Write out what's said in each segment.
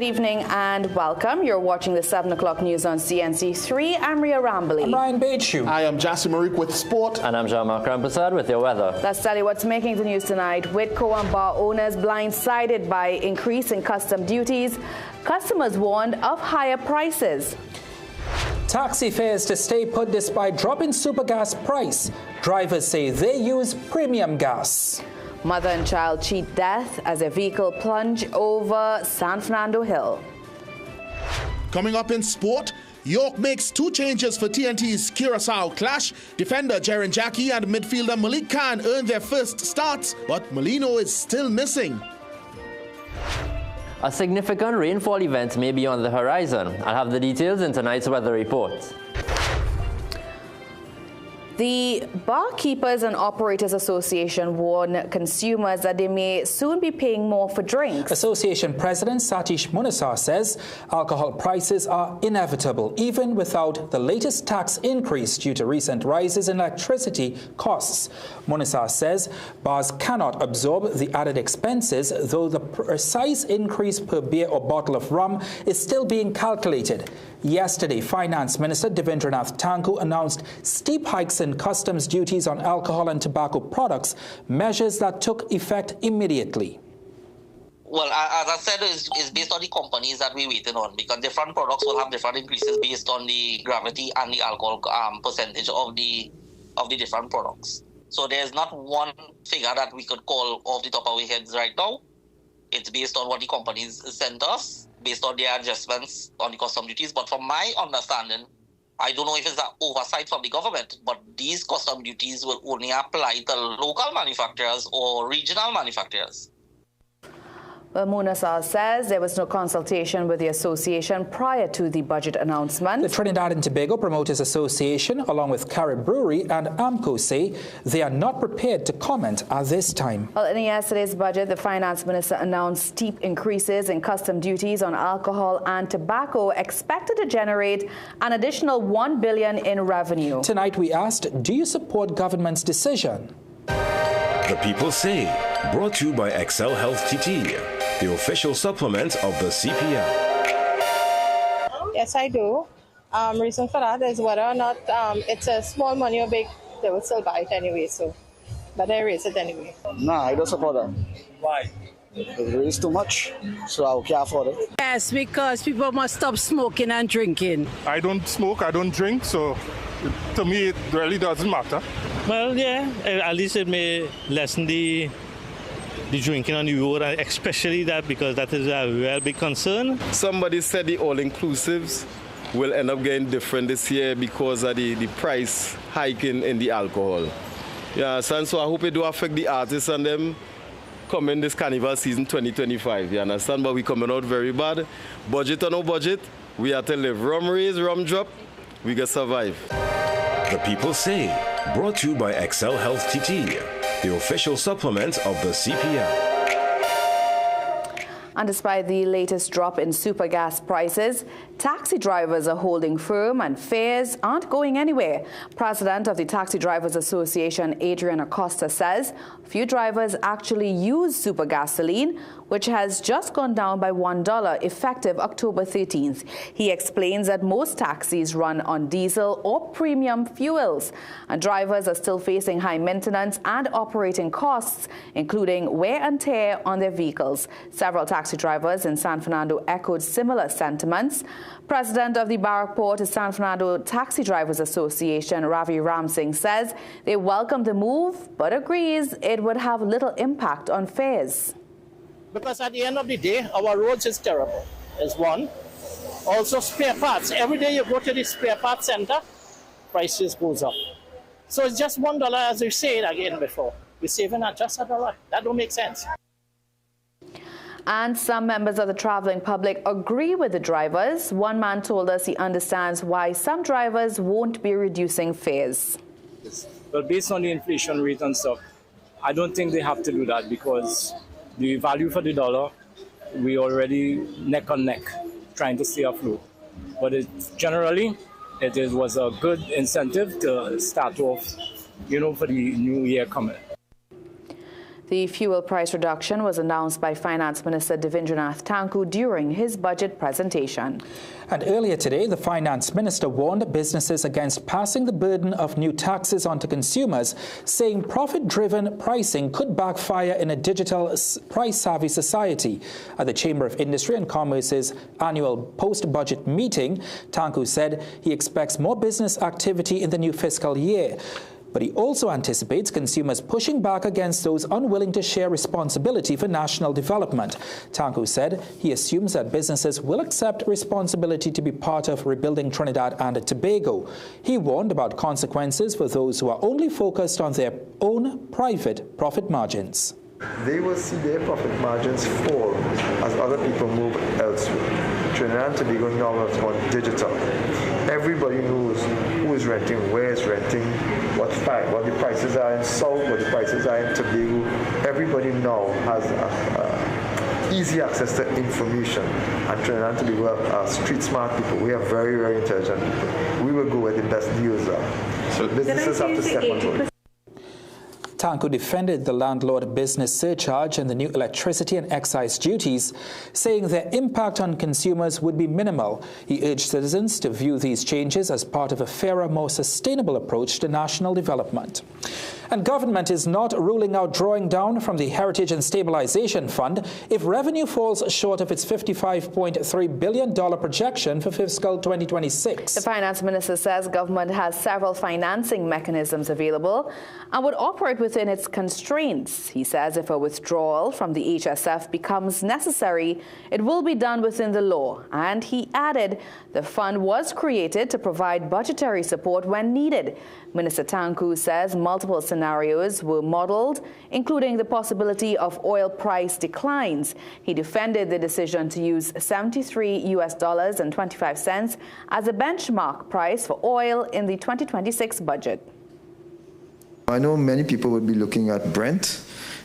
Good evening and welcome. You're watching the 7 o'clock news on CNC3. I'm Ria Rambali. I'm Ryan Bechu. I am Jassim Marek with sport. And I'm Jean-Marc Rampersad with your weather. Let's tell you what's making the news tonight. Whitco and bar owners blindsided by increase in custom duties. Customers warned of higher prices. Taxi fares to stay put despite drop in supergas price. Drivers say they use premium gas. Mother and child cheat death as a vehicle plunge over San Fernando Hill. Coming up in sport, York makes 2 changes for TNT's Curaçao clash. Defender Jaren Jackie and midfielder Malik Khan earned their first starts, but Molino is still missing. A significant rainfall event may be on the horizon. I'll have the details in tonight's weather report. The Barkeepers and Operators Association warned consumers that they may soon be paying more for drinks. Association President Satish Munasar says alcohol prices are inevitable, even without the latest tax increase due to recent rises in electricity costs. Munasar says bars cannot absorb the added expenses, though the precise increase per beer or bottle of rum is still being calculated. Yesterday, Finance Minister Devendranath Thakur announced steep hikes in customs duties on alcohol and tobacco products, measures that took effect immediately. Well, as I said, it's based on the companies that we're waiting on, because different products will have different increases based on the gravity and the alcohol percentage of the different products. So there's not one figure that we could call off the top of our heads right now. It's based on what the companies sent us, based on their adjustments on the custom duties. But from my understanding, I don't know if it's an oversight from the government, but these custom duties will only apply to local manufacturers or regional manufacturers. Well, Munasar says there was no consultation with the association prior to the budget announcement. The Trinidad and Tobago Promoters Association, along with Carib Brewery and AMCO, say they are not prepared to comment at this time. Well, in yesterday's budget, the Finance Minister announced steep increases in custom duties on alcohol and tobacco, expected to generate an additional $1 billion in revenue. Tonight we asked, do you support government's decision? The People Say, brought to you by Excel Health TT, the official supplement of the CPL. Yes, I do. Reason for that is whether or not it's a small money or big, they will still buy it anyway, so but they raise it anyway. No, I don't support that. Why? It raise too much, so I can't afford it. Yes, because people must stop smoking and drinking. I don't smoke, I don't drink, so to me it really doesn't matter. Well, yeah, at least it may lessen the drinking on the road, especially that, because that is a real big concern. Somebody said the all-inclusives will end up getting different this year because of the price hiking in the alcohol. Yeah, so I hope it do affect the artists and them coming this carnival season 2025. You understand? But we coming out very bad. Budget or no budget, we have to live. Rum raise, rum drop, we can survive. The People Say, brought to you by Excel Health TT, the official supplement of the CPL. And despite the latest drop in supergas prices, taxi drivers are holding firm and fares aren't going anywhere. President of the Taxi Drivers Association, Adrian Acosta, says few drivers actually use super gasoline, which has just gone down by $1 effective October 13th. He explains that most taxis run on diesel or premium fuels, and drivers are still facing high maintenance and operating costs, including wear and tear on their vehicles. Several taxi drivers in San Fernando echoed similar sentiments. President of the Barrackport San Fernando Taxi Drivers Association, Ravi Ramsingh, says they welcome the move, but agrees it would have little impact on fares. Because at the end of the day, our roads is terrible, is one. Also spare parts. Every day you go to the spare parts center, prices goes up. So it's just $1, as we said again before. We're saving at just $1. That don't make sense. And some members of the traveling public agree with the drivers. One man told us he understands why some drivers won't be reducing fares. Well, based on the inflation rate and stuff, I don't think they have to do that, because the value for the dollar, we already neck and neck trying to stay afloat. But generally, it was a good incentive to start off, for the new year coming. The fuel price reduction was announced by Finance Minister Devendranath Thakur during his budget presentation. And earlier today, the Finance Minister warned businesses against passing the burden of new taxes onto consumers, saying profit-driven pricing could backfire in a digital price-savvy society. At the Chamber of Industry and Commerce's annual post-budget meeting, Thakur said he expects more business activity in the new fiscal year. But he also anticipates consumers pushing back against those unwilling to share responsibility for national development. Thakur said he assumes that businesses will accept responsibility to be part of rebuilding Trinidad and Tobago. He warned about consequences for those who are only focused on their own private profit margins. They will see their profit margins fall as other people move elsewhere. Trinidad and Tobago now is on digital. Everybody knows who is renting, where is renting, what the prices are in South, what the prices are in Tobago. Everybody now has easy access to information. And Trinidad and Tobago are street smart people. We are very, very intelligent people. We will go where the best deals are. So businesses have to step on board. Thakur defended the landlord business surcharge and the new electricity and excise duties, saying their impact on consumers would be minimal. He urged citizens to view these changes as part of a fairer, more sustainable approach to national development. And government is not ruling out drawing down from the Heritage and Stabilization Fund if revenue falls short of its $55.3 billion projection for fiscal 2026. The finance minister says government has several financing mechanisms available and would operate within its constraints. He says if a withdrawal from the HSF becomes necessary, it will be done within the law. And he added the fund was created to provide budgetary support when needed. Minister Thakur says multiple scenarios were modeled, including the possibility of oil price declines. He defended the decision to use $73.25 as a benchmark price for oil in the 2026 budget. I know many people would be looking at Brent.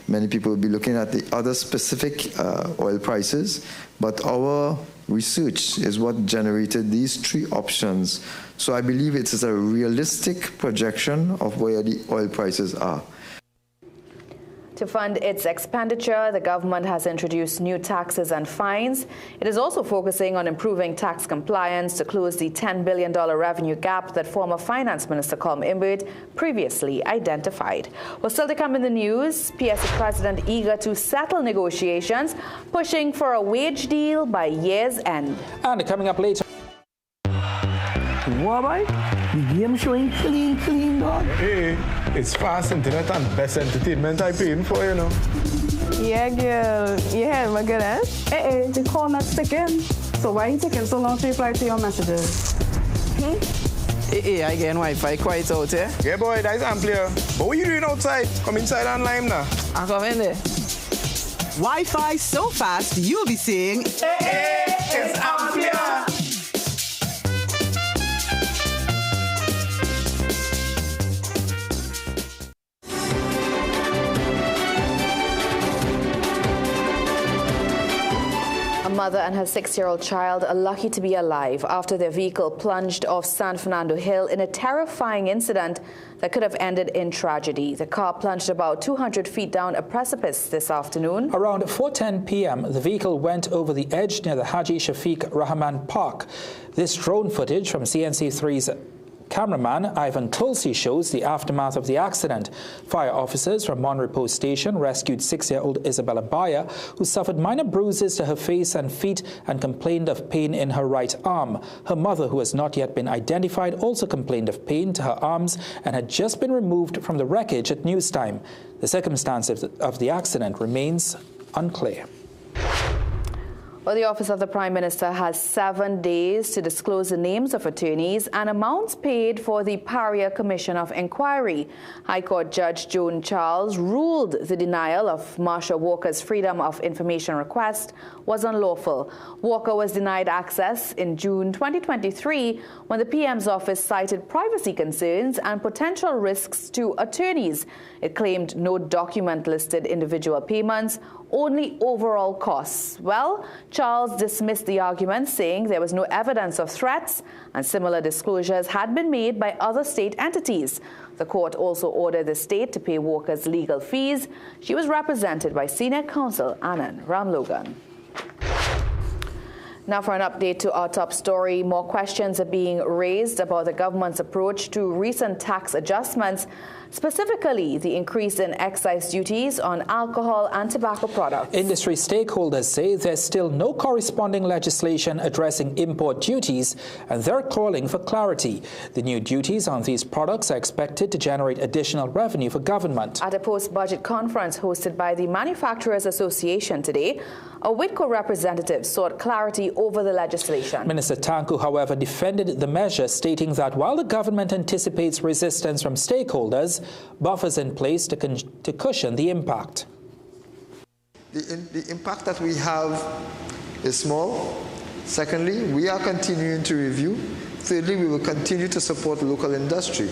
Many people will be looking at the other specific oil prices, but our research is what generated these three options. So I believe it is a realistic projection of where the oil prices are. To fund its expenditure, the government has introduced new taxes and fines. It is also focusing on improving tax compliance to close the $10 billion revenue gap that former Finance Minister Colm Imbert previously identified. Well, still to come in the news, PSA President eager to settle negotiations, pushing for a wage deal by year's end. And coming up later. What, boy? The game showing clean, dog. Hey, it's fast internet and best entertainment I paying for, you know. Yeah, girl. Yeah, my good, eh? Hey, the call not sticking. So why you taking so long to reply to your messages? Hey, I get Wi-Fi quite out, eh? Yeah, boy, that's Amplia. But what you doing outside? Come inside and lime now. I'm coming there. Wi-Fi so fast, you'll be saying, hey, it's Amplia. A mother and her 6-year-old child are lucky to be alive after their vehicle plunged off San Fernando Hill in a terrifying incident that could have ended in tragedy. The car plunged about 200 feet down a precipice this afternoon. Around 4:10 p.m., the vehicle went over the edge near the Haji Shafiq Rahman Park. This drone footage from CNC3's cameraman Ivan Tulsi shows the aftermath of the accident. Fire officers from Monterey Post Station rescued 6-year-old Isabella Bayer, who suffered minor bruises to her face and feet and complained of pain in her right arm. Her mother, who has not yet been identified, also complained of pain to her arms and had just been removed from the wreckage at news time. The circumstances of the accident remains unclear. Well, the Office of the Prime Minister has 7 days to disclose the names of attorneys and amounts paid for the Paria Commission of Inquiry. High Court Judge Joan Charles ruled the denial of Marsha Walker's Freedom of Information request was unlawful. Walker was denied access in June 2023 when the PM's office cited privacy concerns and potential risks to attorneys. It claimed no document listed individual payments, only overall costs. Well, Charles dismissed the argument, saying there was no evidence of threats and similar disclosures had been made by other state entities. The court also ordered the state to pay Walker's legal fees. She was represented by senior counsel Anand Ramlogan. Now for an update to our top story. More questions are being raised about the government's approach to recent tax adjustments, specifically the increase in excise duties on alcohol and tobacco products. Industry stakeholders say there's still no corresponding legislation addressing import duties, and they're calling for clarity. The new duties on these products are expected to generate additional revenue for government. At a post-budget conference hosted by the Manufacturers Association today, a WITCO representative sought clarity over the legislation. Minister Tanku, however, defended the measure, stating that while the government anticipates resistance from stakeholders, buffers in place to cushion the impact. The impact that we have is small. Secondly, we are continuing to review. Thirdly, we will continue to support local industry.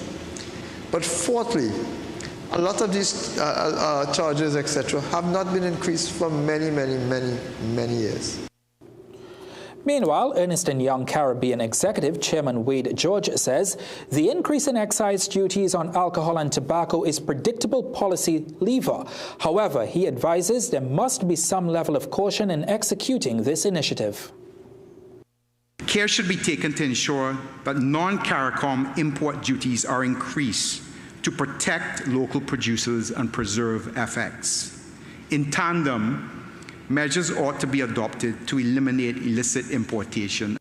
But fourthly, a lot of these charges, etc., have not been increased for many years. Meanwhile, Ernst & Young Caribbean Executive Chairman Wade George says the increase in excise duties on alcohol and tobacco is predictable policy lever. However, he advises there must be some level of caution in executing this initiative. Care should be taken to ensure that non-CARICOM import duties are increased to protect local producers and preserve FX. In tandem, measures ought to be adopted to eliminate illicit importation.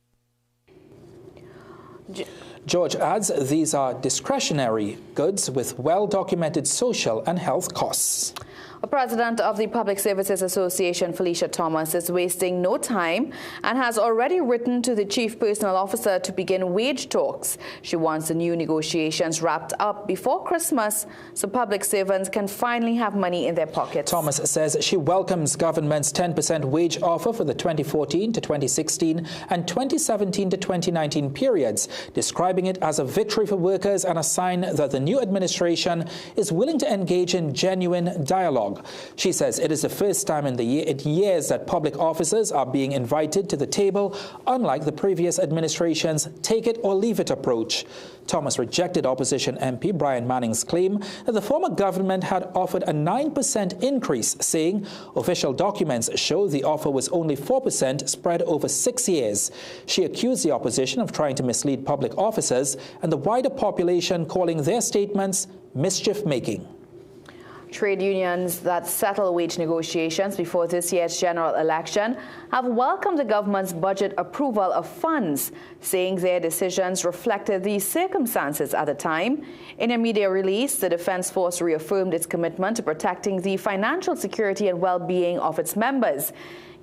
George adds these are discretionary goods with well-documented social and health costs. The president of the Public Services Association, Felicia Thomas, is wasting no time and has already written to the chief personal officer to begin wage talks. She wants the new negotiations wrapped up before Christmas so public servants can finally have money in their pockets. Thomas says she welcomes government's 10% wage offer for the 2014 to 2016 and 2017 to 2019 periods, describing it as a victory for workers and a sign that the new administration is willing to engage in genuine dialogue. She says it is the first time in years that public officers are being invited to the table, unlike the previous administration's take-it-or-leave-it approach. Thomas rejected opposition MP Brian Manning's claim that the former government had offered a 9% increase, saying official documents show the offer was only 4% spread over 6 years. She accused the opposition of trying to mislead public officers and the wider population, calling their statements mischief-making. Trade unions that settle wage negotiations before this year's general election have welcomed the government's budget approval of funds, saying their decisions reflected the circumstances at the time. In a media release, the Defense Force reaffirmed its commitment to protecting the financial security and well-being of its members.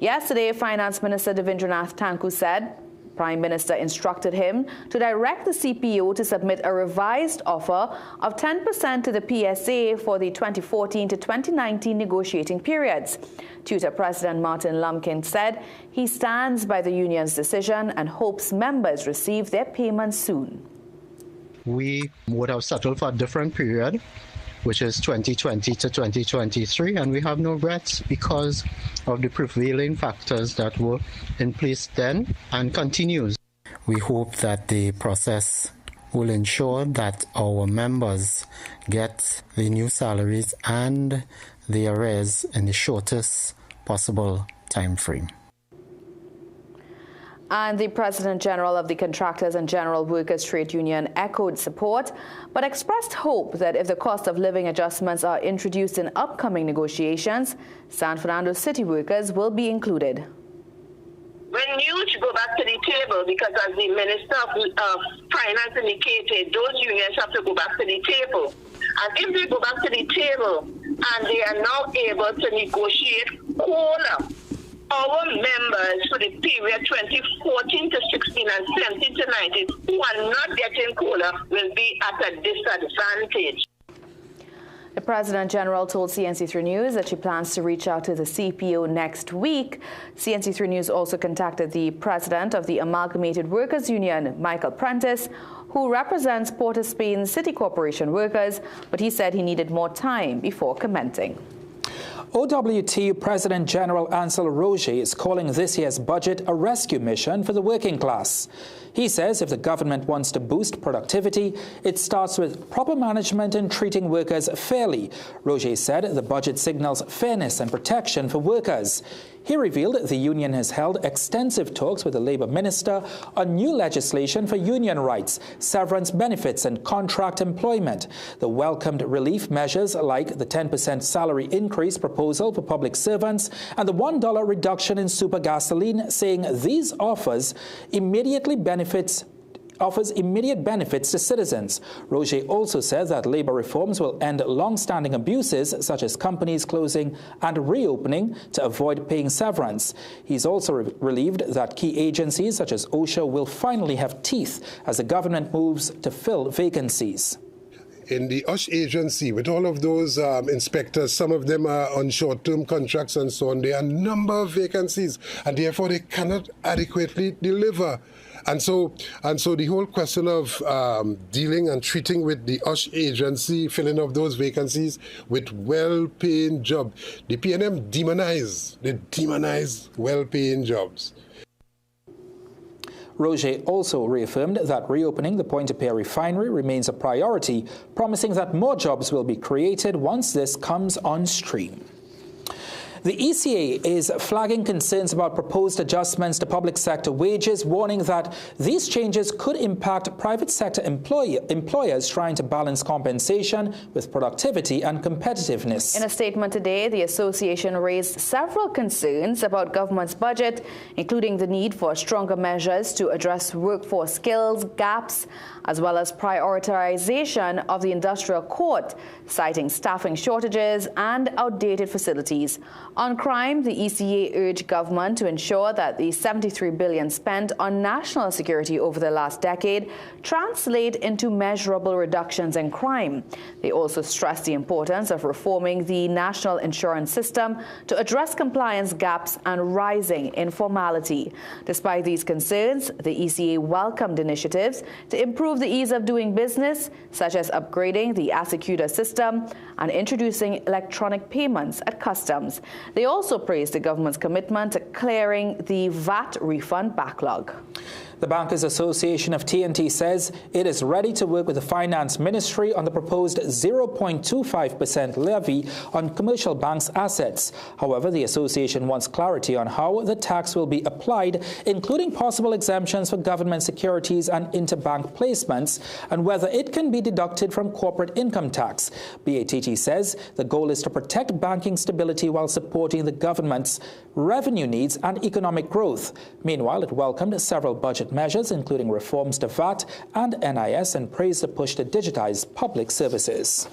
Yesterday, Finance Minister Devendranath Tanku said Prime Minister instructed him to direct the CPO to submit a revised offer of 10% to the PSA for the 2014 to 2019 negotiating periods. Tutor President Martin Lumpkin said he stands by the union's decision and hopes members receive their payments soon. We would have settled for a different period, which is 2020 to 2023, and we have no regrets because of the prevailing factors that were in place then and continues. We hope that the process will ensure that our members get the new salaries and the arrears in the shortest possible time frame. And the President General of the Contractors and General Workers Trade Union echoed support, but expressed hope that if the cost of living adjustments are introduced in upcoming negotiations, San Fernando city workers will be included. When you go back to the table, because as the Minister of Finance indicated, those unions have to go back to the table. And if they go back to the table and they are now able to negotiate COLA, our members for the period 2014 to 16 and 17 to 19 who are not getting COLA will be at a disadvantage. The President General told CNC3 News that she plans to reach out to the CPO next week. CNC3 News also contacted the President of the Amalgamated Workers Union, Michael Prentice, who represents Port of Spain City Corporation workers, but he said he needed more time before commenting. OWTU President General Ansel Roger is calling this year's budget a rescue mission for the working class. He says if the government wants to boost productivity, it starts with proper management and treating workers fairly. Roger said the budget signals fairness and protection for workers. He revealed the union has held extensive talks with the Labour Minister on new legislation for union rights, severance benefits and contract employment. The welcomed relief measures like the 10% salary increase proposal for public servants and the $1 reduction in super gasoline, saying these offers immediate benefits to citizens. Roger also said that Labour reforms will end long-standing abuses such as companies closing and reopening to avoid paying severance. He's also relieved that key agencies such as OSHA will finally have teeth as the government moves to fill vacancies. In the USH agency, with all of those inspectors, some of them are on short-term contracts and so on, there are a number of vacancies, and therefore they cannot adequately deliver. And so the whole question of dealing and treating with the USH agency, filling of those vacancies with well-paying jobs. The PNM demonize well-paying jobs. Roger also reaffirmed that reopening the Pointe-a-Pierre refinery remains a priority, promising that more jobs will be created once this comes on stream. The ECA is flagging concerns about proposed adjustments to public sector wages, warning that these changes could impact private sector employers trying to balance compensation with productivity and competitiveness. In a statement today, the association raised several concerns about government's budget, including the need for stronger measures to address workforce skills gaps, as well as prioritization of the industrial court, citing staffing shortages and outdated facilities. On crime, the ECA urged government to ensure that the $73 billion spent on national security over the last decade translate into measurable reductions in crime. They also stressed the importance of reforming the national insurance system to address compliance gaps and rising informality. Despite these concerns, the ECA welcomed initiatives to improve the ease of doing business, such as upgrading the Asecuda system and introducing electronic payments at customs. They also praised the government's commitment to clearing the VAT refund backlog. The Bankers Association of TNT says it is ready to work with the Finance Ministry on the proposed 0.25% levy on commercial banks' assets. However, the association wants clarity on how the tax will be applied, including possible exemptions for government securities and interbank placements, and whether it can be deducted from corporate income tax. BATT says the goal is to protect banking stability while supporting the government's revenue needs and economic growth. Meanwhile, it welcomed several budget measures, including reforms to VAT and NIS, and praised the push to digitize public services.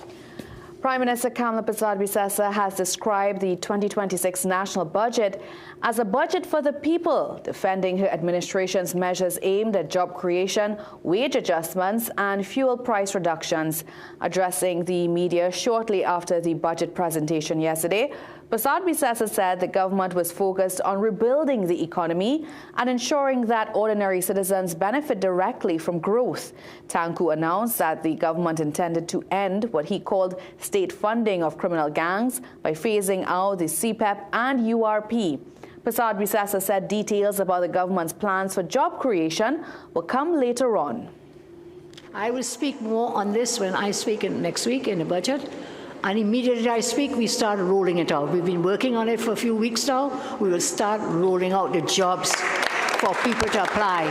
Prime Minister Kamla Persad-Bissessar has described the 2026 national budget as a budget for the people, defending her administration's measures aimed at job creation, wage adjustments, and fuel price reductions. Addressing the media shortly after the budget presentation yesterday, Persad-Bissessar said the government was focused on rebuilding the economy and ensuring that ordinary citizens benefit directly from growth. Tanku announced that the government intended to end what he called state funding of criminal gangs by phasing out the CPEP and URP. Persad-Bissessar said details about the government's plans for job creation will come later on. I will speak more on this when I speak next week in the budget. And immediately I speak, we start rolling it out. We've been working on it for a few weeks now. We will start rolling out the jobs for people to apply.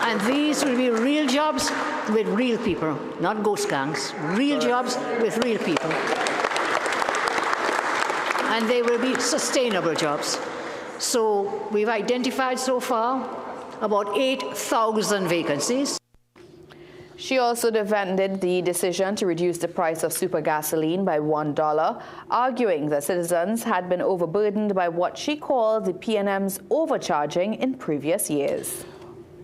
And these will be real jobs with real people, not ghost gangs. Real jobs with real people. And they will be sustainable jobs. So we've identified so far about 8,000 vacancies. She also defended the decision to reduce the price of super gasoline by $1, arguing that citizens had been overburdened by what she called the PNM's overcharging in previous years.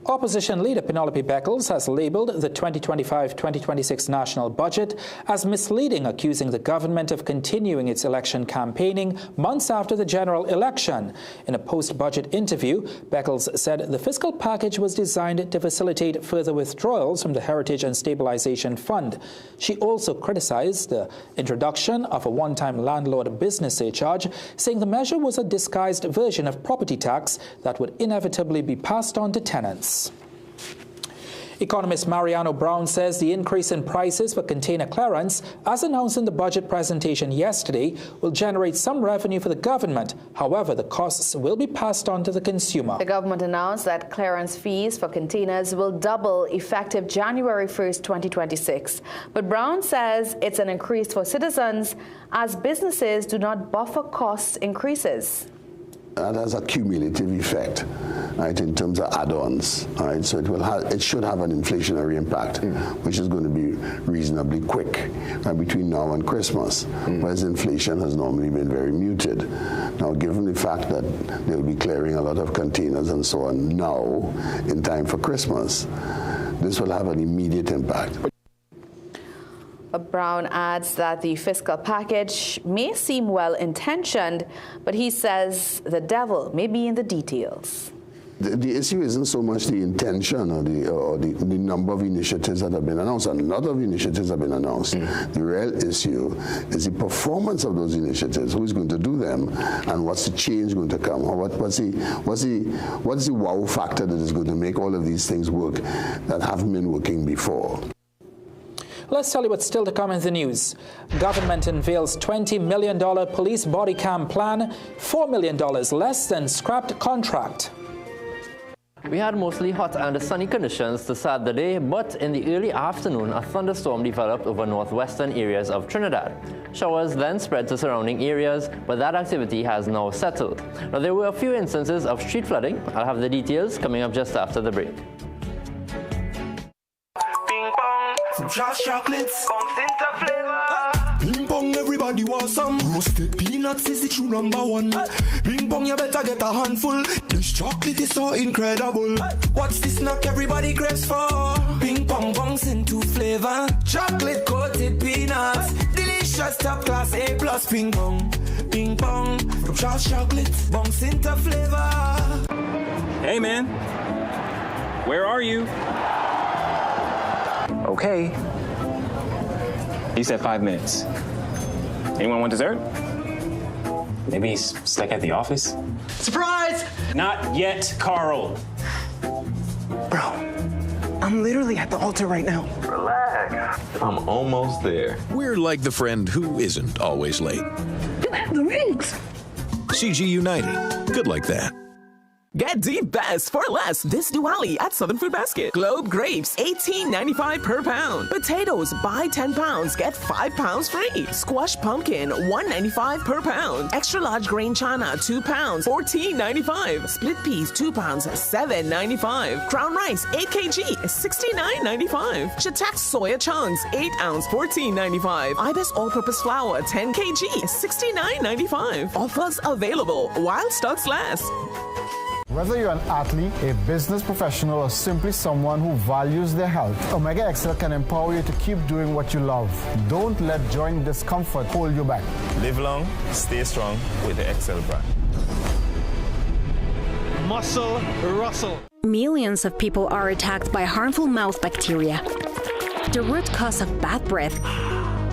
Opposition leader Penelope Beckles has labelled the 2025-2026 national budget as misleading, accusing the government of continuing its election campaigning months after the general election. In a post-budget interview, Beckles said the fiscal package was designed to facilitate further withdrawals from the Heritage and Stabilization Fund. She also criticized the introduction of a one-time landlord business surcharge, saying the measure was a disguised version of property tax that would inevitably be passed on to tenants. Economist Mariano Brown says the increase in prices for container clearance, as announced in the budget presentation yesterday, will generate some revenue for the government. However, the costs will be passed on to the consumer. The government announced that clearance fees for containers will double effective January 1st, 2026. But Brown says it's an increase for citizens as businesses do not buffer cost increases. That has a cumulative effect, right, in terms of add-ons, right? So it should have an inflationary impact, which is going to be reasonably quick, right, between now and Christmas, whereas inflation has normally been very muted. Now, given the fact that they'll be clearing a lot of containers and so on now, in time for Christmas, this will have an immediate impact. Brown adds that the fiscal package may seem well-intentioned, but he says the devil may be in the details. The issue isn't so much the intention or the number of initiatives that have been announced. A lot of initiatives have been announced. The real issue is the performance of those initiatives. Who is going to do them, and what's the change going to come? Or what's the wow factor that is going to make all of these things work that haven't been working before? Let's tell you what's still to come in the news. Government unveils $20 million police body cam plan, $4 million less than scrapped contract. We had mostly hot and sunny conditions to start the day, but in the early afternoon, a thunderstorm developed over northwestern areas of Trinidad. Showers then spread to surrounding areas, but that activity has now settled. Now, there were a few instances of street flooding. I'll have the details coming up just after the break. Just chocolates, content flavor. Ping pong, everybody wants some. Roasted peanuts is the true number one. Ping pong, you better get a handful. This chocolate is so incredible. What's the snack everybody craves for? Ping pong, bongs into flavor. Chocolate coated peanuts. Delicious, top class, A+. Ping pong, from Charles Chocolate, bongs into flavor. Hey man, where are you? Okay. He said 5 minutes. Anyone want dessert? Maybe he's stuck at the office? Surprise! Not yet, Carl. Bro, I'm literally at the altar right now. Relax. I'm almost there. We're like the friend who isn't always late. You have the rings. CG United. Good like that. Get the best for less this Diwali at Southern Food Basket. Globe grapes, $18.95 per pound. Potatoes, buy 10 pounds, get 5 pounds free. Squash pumpkin, $1.95 per pound. Extra large grain chana, 2 pounds, $14.95. Split peas, 2 pounds, $7.95. Crown rice, 8 kg, $69.95. Shiitake soya chunks, 8 ounce, $14.95. Ibis all-purpose flour, 10 kg, $69.95. Offers available while stocks last. Whether you're an athlete, a business professional, or simply someone who values their health, Omega XL can empower you to keep doing what you love. Don't let joint discomfort hold you back. Live long, stay strong with the XL brand. Muscle Russell. Millions of people are attacked by harmful mouth bacteria. The root cause of bad breath,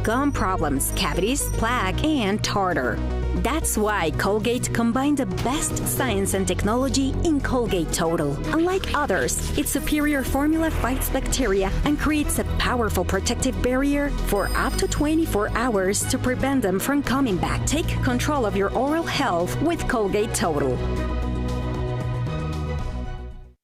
gum problems, cavities, plaque, and tartar. That's why Colgate combined the best science and technology in Colgate Total. Unlike others, its superior formula fights bacteria and creates a powerful protective barrier for up to 24 hours to prevent them from coming back. Take control of your oral health with Colgate Total.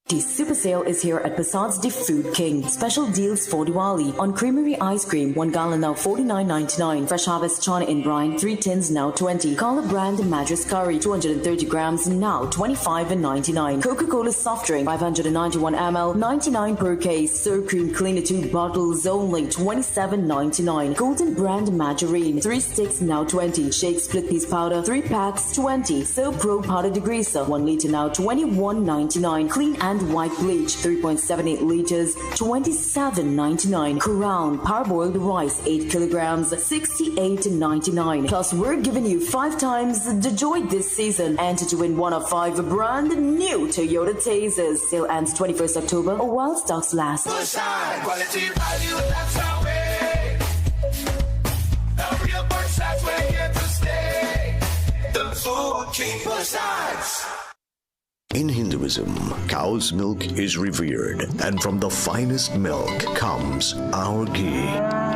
The super sale is here at Passad's The Food King. Special deals for Diwali on creamery ice cream, 1 gallon now $49.99. Fresh harvest chana in brine, 3 tins now $20. Color brand Madras curry, 230 grams now $25.99. Coca-Cola soft drink, 591 ml, 99 per case. Soap cream cleaner 2 bottles only $27.99. Golden brand margarine, 3 sticks now $20. Shake split piece powder, 3 packs $20. Soap Pro powder degreaser, 1 liter now $21.99. Clean and white bleach 3.78 liters, $27.99. Crown parboiled rice 8 kilograms, $68.99. Plus, we're giving you 5 times the joy this season. Enter to win one of 5 brand new Toyota Tazers. Sale ends 21st October or while stocks last. Quality value, that's our way. The real Bursides, we're here to stay. The Food King Bursides. In Hinduism, cow's milk is revered, and from the finest milk comes our ghee.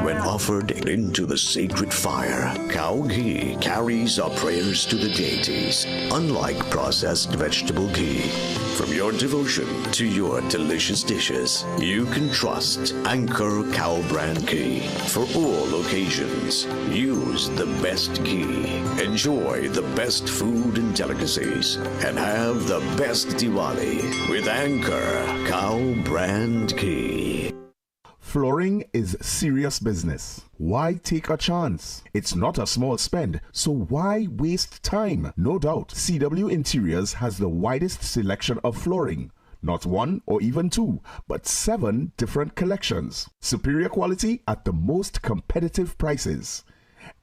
When offered into the sacred fire, cow ghee carries our prayers to the deities, unlike processed vegetable ghee. From your devotion to your delicious dishes, you can trust Anchor Cow Brand Ghee. For all occasions, use the best ghee. Enjoy the best food and delicacies, and have the best Diwali with Anchor Cow Brand Ghee. Flooring is serious business. Why take a chance? It's not a small spend, so why waste time? No doubt, CW Interiors has the widest selection of flooring. Not 1 or even 2, but 7 different collections. Superior quality at the most competitive prices.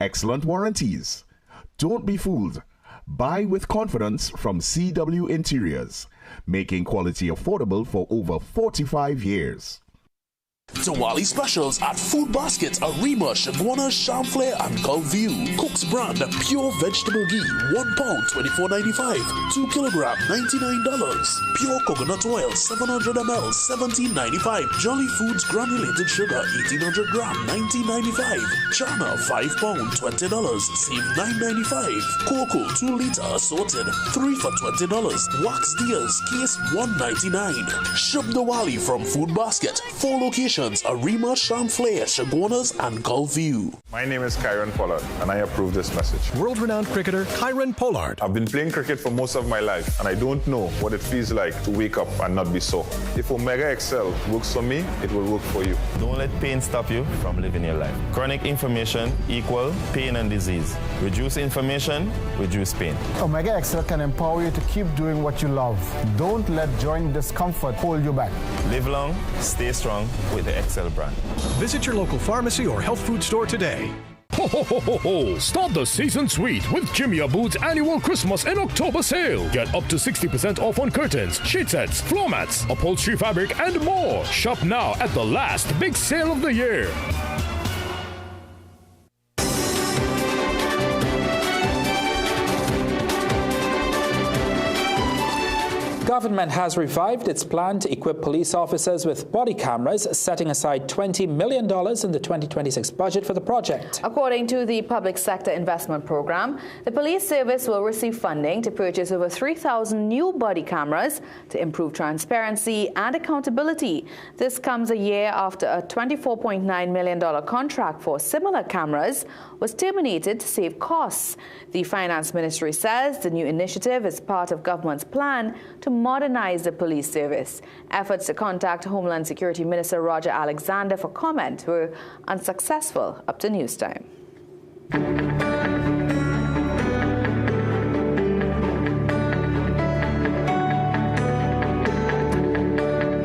Excellent warranties. Don't be fooled. Buy with confidence from CW Interiors, making quality affordable for over 45 years. Diwali specials at Food Basket, Arima, Chaguanas, Chamflair, and Gulfview. Cook's brand pure vegetable ghee, 1 pound, $24.95. 2 kilogram, $99. Pure coconut oil, 700 ml, $17.95. Jolly Foods granulated sugar, 1800 gram, $19.95. Chana, 5 pound, $20, save $9.95. Cocoa, 2 liter assorted, 3 for $20. Wax deals, case $1.99. Shop Diwali from Food Basket. 4 locations: Arima, Chamflair, Chaguanas, and Gulfview. My name is Kyron Pollard, and I approve this message. World-renowned cricketer Kyron Pollard. I've been playing cricket for most of my life, and I don't know what it feels like to wake up and not be sore. If Omega XL works for me, it will work for you. Don't let pain stop you from living your life. Chronic inflammation equal pain and disease. Reduce inflammation, reduce pain. Omega XL can empower you to keep doing what you love. Don't let joint discomfort hold you back. Live long, stay strong with the XL brand. Visit your local pharmacy or health food store today. Ho, ho, ho, ho, ho. Start the season sweet with Jimmy Abood's annual Christmas and October sale. Get up to 60% off on curtains, sheet sets, floor mats, upholstery fabric, and more. Shop now at the last big sale of the year. Government has revived its plan to equip police officers with body cameras, setting aside $20 million in the 2026 budget for the project. According to the Public Sector Investment Program, the police service will receive funding to purchase over 3,000 new body cameras to improve transparency and accountability. This comes a year after a $24.9 million contract for similar cameras was terminated to save costs. The Finance Ministry says the new initiative is part of government's plan to modernize the police service. Efforts to contact Homeland Security Minister Roger Alexander for comment were unsuccessful up to news time.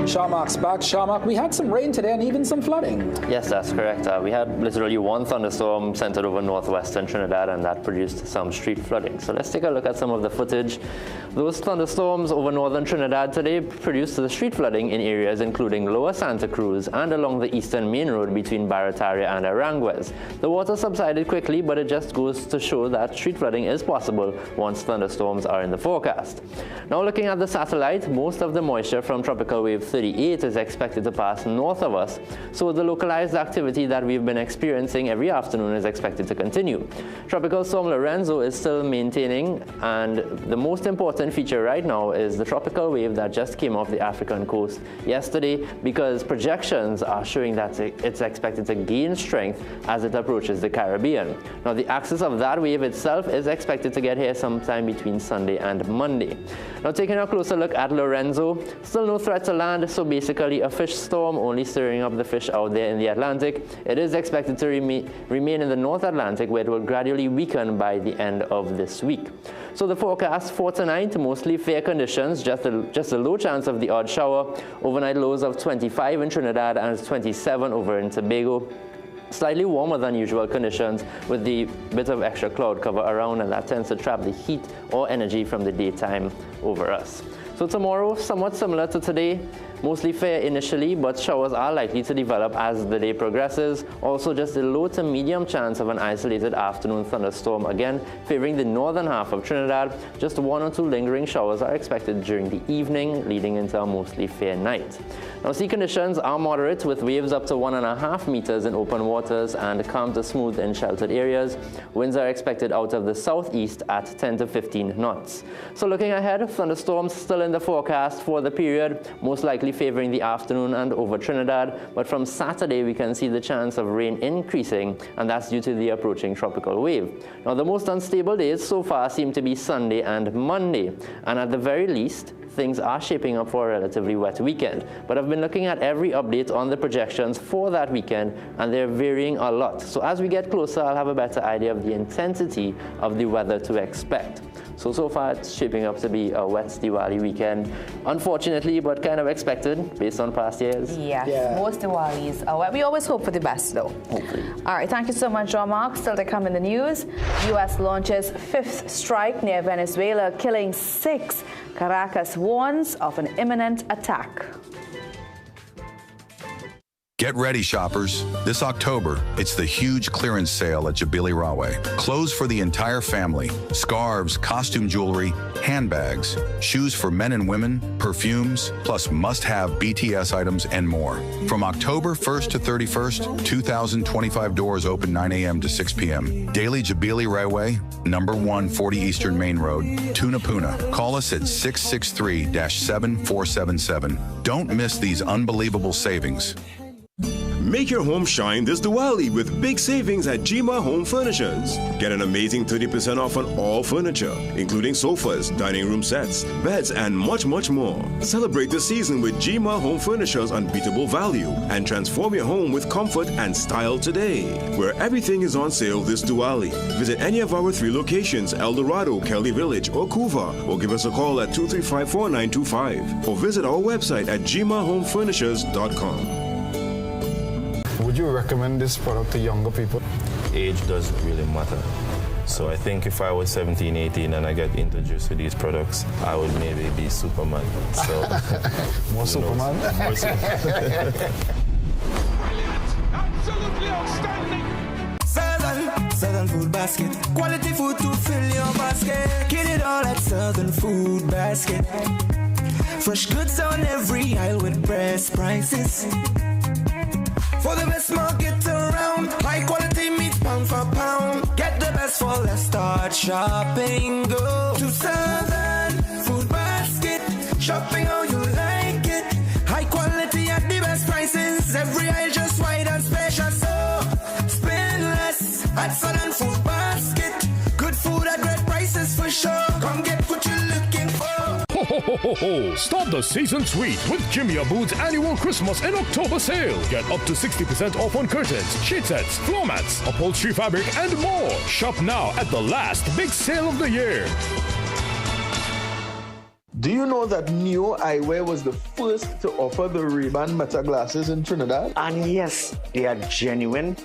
Sharmak's back. Sharmak, we had some rain today and even some flooding. Yes, that's correct. We had literally one thunderstorm centered over northwestern Trinidad, and that produced some street flooding. So let's take a look at some of the footage. Those thunderstorms over northern Trinidad today produced the street flooding in areas including Lower Santa Cruz and along the eastern main road between Barataria and Aranguez. The water subsided quickly, but it just goes to show that street flooding is possible once thunderstorms are in the forecast. Now looking at the satellite, most of the moisture from tropical wave 38 is expected to pass north of us, so the localized activity that we've been experiencing every afternoon is expected to continue. Tropical storm Lorenzo is still maintaining, and the most important feature right now is the tropical wave that just came off the African coast yesterday, because projections are showing that it's expected to gain strength as it approaches the Caribbean. Now the axis of that wave itself is expected to get here sometime between Sunday and Monday. Now taking a closer look at Lorenzo, still no threat to land, so basically a fish storm, only stirring up the fish out there in the Atlantic. It is expected to remain in the North Atlantic, where it will gradually weaken by the end of this week. So the forecast for tonight, mostly fair conditions, just a low chance of the odd shower. Overnight lows of 25 in Trinidad and 27 over in Tobago. Slightly warmer than usual conditions with the bit of extra cloud cover around, and that tends to trap the heat or energy from the daytime over us. So tomorrow, somewhat similar to today, mostly fair initially, but showers are likely to develop as the day progresses. Also, just a low to medium chance of an isolated afternoon thunderstorm, again favoring the northern half of Trinidad. Just 1 or 2 lingering showers are expected during the evening, leading into a mostly fair night. Now, sea conditions are moderate, with waves up to 1.5 meters in open waters and calm to smooth in sheltered areas. Winds are expected out of the southeast at 10 to 15 knots. So looking ahead, thunderstorms still in the forecast for the period, most likely favoring the afternoon and over Trinidad, but from Saturday we can see the chance of rain increasing, and that's due to the approaching tropical wave. Now, the most unstable days so far seem to be Sunday and Monday, and at the very least things are shaping up for a relatively wet weekend. But I've been looking at every update on the projections for that weekend, and they're varying a lot. So as we get closer, I'll have a better idea of the intensity of the weather to expect. So far it's shaping up to be a wet Diwali weekend, unfortunately, but kind of expected based on past years. Yes, most Diwalis are wet. We always hope for the best, though. Hopefully. All right, thank you so much, Jean-Marc. Still to come in the news, U.S. launches 5th strike near Venezuela, killing 6. Caracas warns of an imminent attack. Get ready, shoppers. This October, it's the huge clearance sale at Jubilee Rahway. Clothes for the entire family, scarves, costume jewelry, handbags, shoes for men and women, perfumes, plus must-have BTS items and more. From October 1st to 31st, 2,025 doors open 9 a.m. to 6 p.m. Daily Jubilee Rahway, number 140 Eastern Main Road, Tunapuna. Call us at 663-7477. Don't miss these unbelievable savings. Make your home shine this Diwali with big savings at Jima Home Furnishers. Get an amazing 30% off on all furniture, including sofas, dining room sets, beds, and much, much more. Celebrate the season with Jima Home Furnishers' unbeatable value and transform your home with comfort and style today, where everything is on sale this Diwali. Visit any of our 3 locations, El Dorado, Kelly Village, or Couva, or give us a call at 235-4925, or visit our website at jimahomefurnishers.com. Would you recommend this product to younger people? Age doesn't really matter. So I think if I was 17, 18 and I get introduced to these products, I would maybe be Superman. So More Superman? More Superman. Absolutely outstanding. Southern Food Basket. Quality food to fill your basket. Get it all at Southern Food Basket. Fresh goods on every aisle with best prices. For the best market around, high quality meat pound for pound. Get the best for less, start shopping. Go to Southern Food Basket. Shopping how you like it. High quality at the best prices. Every aisle just wide and spacious. So spend less at Southern Food Basket. Good food at great prices for sure. Come get what you're looking for. Ho, ho, ho, ho, ho. Start the season sweet with Jimmy Abood's annual Christmas and October sale. Get up to 60% off on curtains, sheet sets, floor mats, upholstery fabric, and more. Shop now at the last big sale of the year. Do you know that Neo Eyewear was the first to offer the Ray-Ban Meta glasses in Trinidad? And yes, they are genuine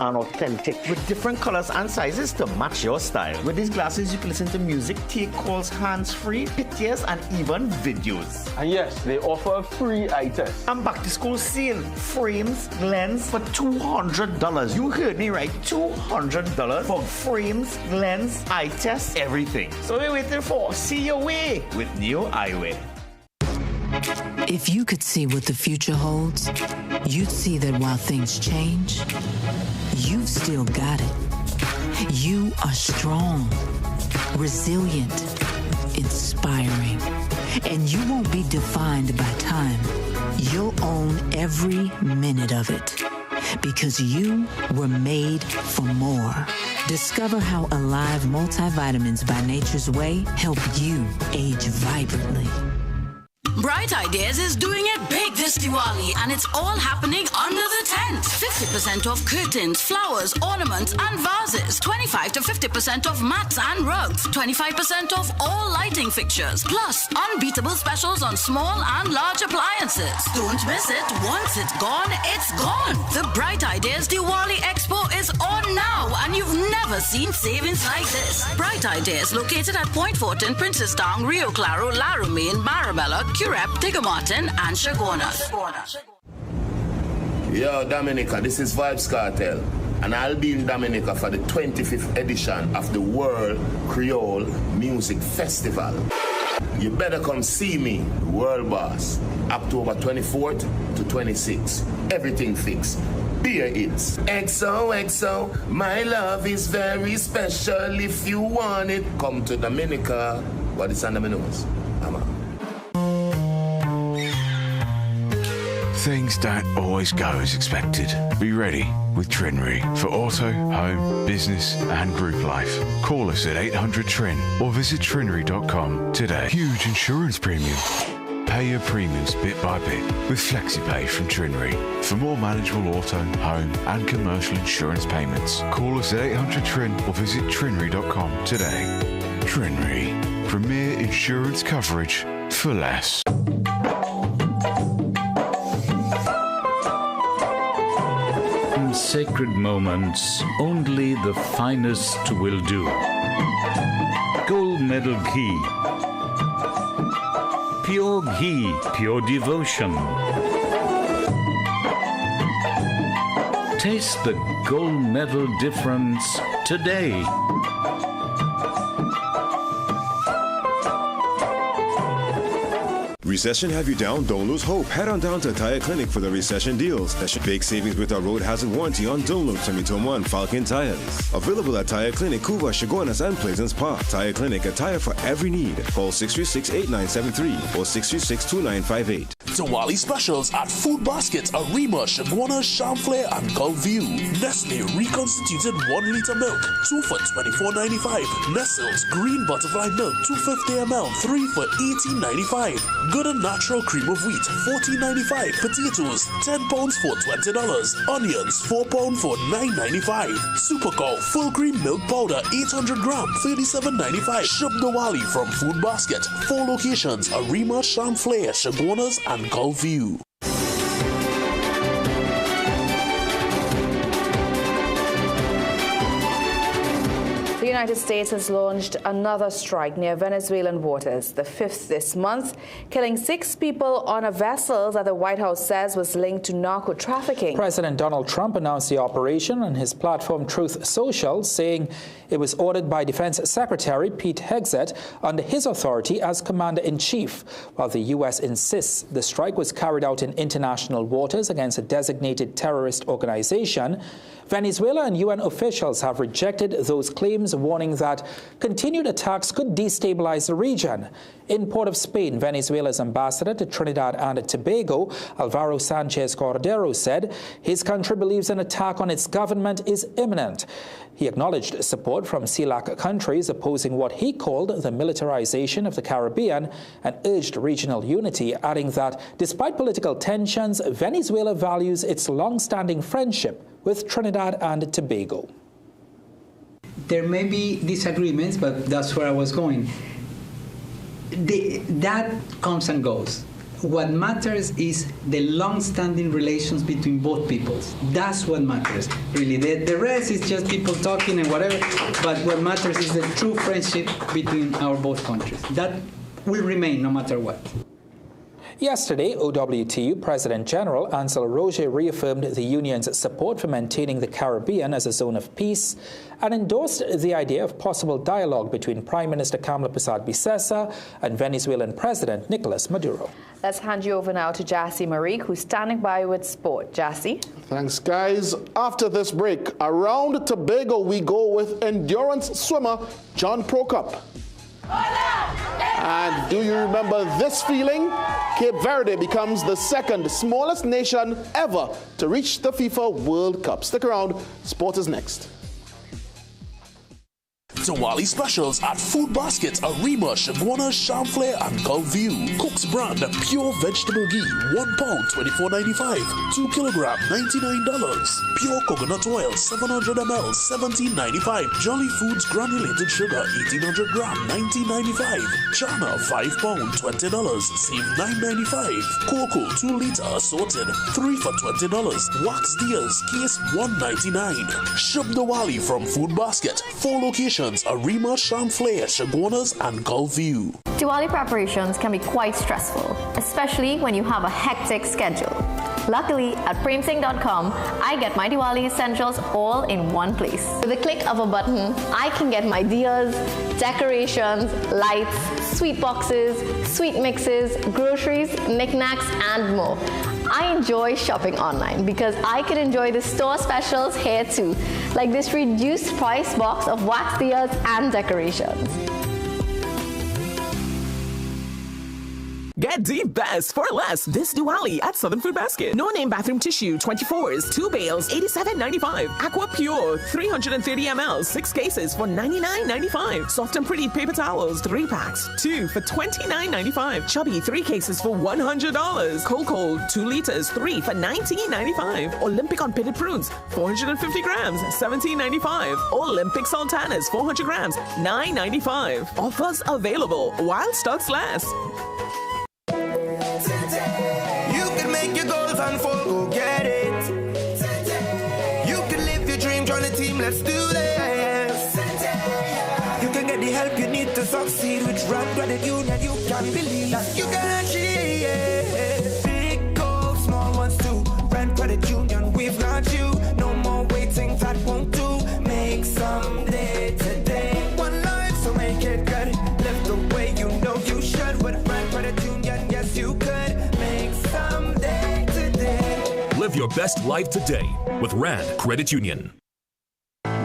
and authentic with different colors and sizes to match your style. With these glasses, you can listen to music, take calls hands-free, pictures, and even videos. And yes, they offer a free eye test. And back to school sale, frames, lens for $200. You heard me right, $200 for frames, lens, eye test, everything. So what are you waiting for? See your way with Neo Eyewear. If you could see what the future holds, you'd see that while things change, you've still got it. You are strong, resilient, inspiring, and you won't be defined by time. You'll own every minute of it because you were made for more. Discover how Alive multivitamins by Nature's Way help you age vibrantly. Bright Ideas is doing it big this Diwali, and it's all happening under the tent. 50% off curtains, flowers, ornaments, and vases. 25 to 50% off mats and rugs. 25% off all lighting fixtures. Plus, unbeatable specials on small and large appliances. Don't miss it. Once it's gone, it's gone. The Bright Ideas Diwali Expo is on now, and you've never seen savings like this. Bright Ideas, located at Point Fortin, Princestown, Rio Claro, Laramie, Marabella, Curep, Tigamartin, and Chaguanas. Yo, Dominica, this is Vibes Cartel, and I'll be in Dominica for the 25th edition of the World Creole Music Festival. You better come see me, the World Boss, October 24th to 26th. Everything fixed. Beer hits. XOXO, my love is very special. If you want it, come to Dominica. But it's under my nose. I'm out. Things don't always go as expected. Be ready with Trinry for auto, home, business and group life. Call us at 800-TRIN or visit trinry.com today. Huge insurance premium. Pay your premiums bit by bit with FlexiPay from Trinry. For more manageable auto, home and commercial insurance payments, call us at 800-TRIN or visit trinry.com today. Trinry. Premier insurance coverage for less. Sacred moments, only the finest will do. Gold medal ghee. Pure ghee, pure devotion. Taste the gold medal difference today. Recession have you down? Don't lose hope. Head on down to Tire Clinic for the recession deals. That's big savings with our road hazard warranty on Donald, Semi-Tom-1, Falcon tires. Available at Tire Clinic, Couva, Chaguanas, and Pleasance Park. Tire Clinic, a tire for every need. Call 636-8973 or 636-2958. Diwali specials at Food Basket, Arima, Chaguanas, Champlain, and Gulfview. Nestle reconstituted 1 liter milk, 2 for $24.95. Nestle's green butterfly milk, 250 ml, 3 for $18.95. Good and natural cream of wheat, $14.95. Potatoes, 10 pounds for $20. Onions, 4 pounds for $9.95. Supercow full cream milk powder, 800 gram, $37.95. Shop Diwali from Food Basket. 4 locations: Arima, Champlain, Chaguanas, and Gulfview. The United States has launched another strike near Venezuelan waters, the 5th this month, killing 6 people on a vessel that the White House says was linked to narco trafficking. President Donald Trump announced the operation on his platform Truth Social, saying it was ordered by Defense Secretary Pete Hegseth under his authority as Commander-in-Chief, while the U.S. insists the strike was carried out in international waters against a designated terrorist organization. Venezuela and UN officials have rejected those claims, warning that continued attacks could destabilize the region. In Port of Spain, Venezuela's ambassador to Trinidad and Tobago, Alvaro Sanchez Cordero, said his country believes an attack on its government is imminent. He acknowledged support from CELAC countries opposing what he called the militarization of the Caribbean and urged regional unity, adding that despite political tensions, Venezuela values its long-standing friendship with Trinidad and Tobago. There may be disagreements, but that's where I was going. That comes and goes. What matters is the long-standing relations between both peoples. That's what matters, really. The rest is just people talking and whatever, but what matters is the true friendship between our both countries. That will remain no matter what. Yesterday, OWTU President General Ansel Roger reaffirmed the union's support for maintaining the Caribbean as a zone of peace and endorsed the idea of possible dialogue between Prime Minister Kamla Persad-Bissessar and Venezuelan President Nicolas Maduro. Let's hand you over now to Jassy Marique, who's standing by with sport. Jassy? Thanks, guys. After this break, around Tobago we go with endurance swimmer John Prokop. And do you remember this feeling? Cape Verde becomes the second smallest nation ever to reach the FIFA World Cup. Stick around, sport is next. Diwali specials at Food Basket, Arima, Shagwana, Chamflair, and Gulfview. Cook's brand, the pure vegetable ghee, 1 pound, $24.95. 2 kilogram, $99. Pure coconut oil, 700 ml, $17.95. Jolly Foods granulated sugar, 1800 gram, $19.95. Chana, 5 pound, $20, save $9.95. Cocoa, 2 liter, assorted, 3 for $20. Wax Deers, case $1.99. Shub Diwali from Food Basket. 4 locations, Arima, Chamflair, Shagwanas, and Gulfview. Diwali preparations can be quite stressful, especially when you have a hectic schedule. Luckily, at Premsing.com, I get my Diwali essentials all in one place. With a click of a button, I can get my diyas, decorations, lights, sweet boxes, sweet mixes, groceries, knickknacks, and more. I enjoy shopping online because I can enjoy the store specials here too, like this reduced price box of wax diyas and decorations. Get the best for less this Diwali at Southern Food Basket. No name bathroom tissue 24s, 2 bales, $87.95. Aqua Pure 330 ml, 6 cases for $99.95. Soft and Pretty paper towels 3 packs, 2 for $29.95. Chubby 3 cases for $100. Cold 2 liters, 3 for $19.95. Olympic unpitted prunes 450 grams, $17.95. Olympic sultanas 400 grams, $9.95. Offers available while stocks last. You can make your goals unfold, go get it. You can live your dream, join the team, let's do this. You can get the help you need to succeed with Rand Credit Union. You can believe that you can achieve. Big goals, small ones too. Rand Credit Union, we've got you. No more waiting, that won't do. Make someday today. One life, so make it good. Live the way you know you should with Rand Credit Union. Yes, you could. Live your best life today with Rand Credit Union.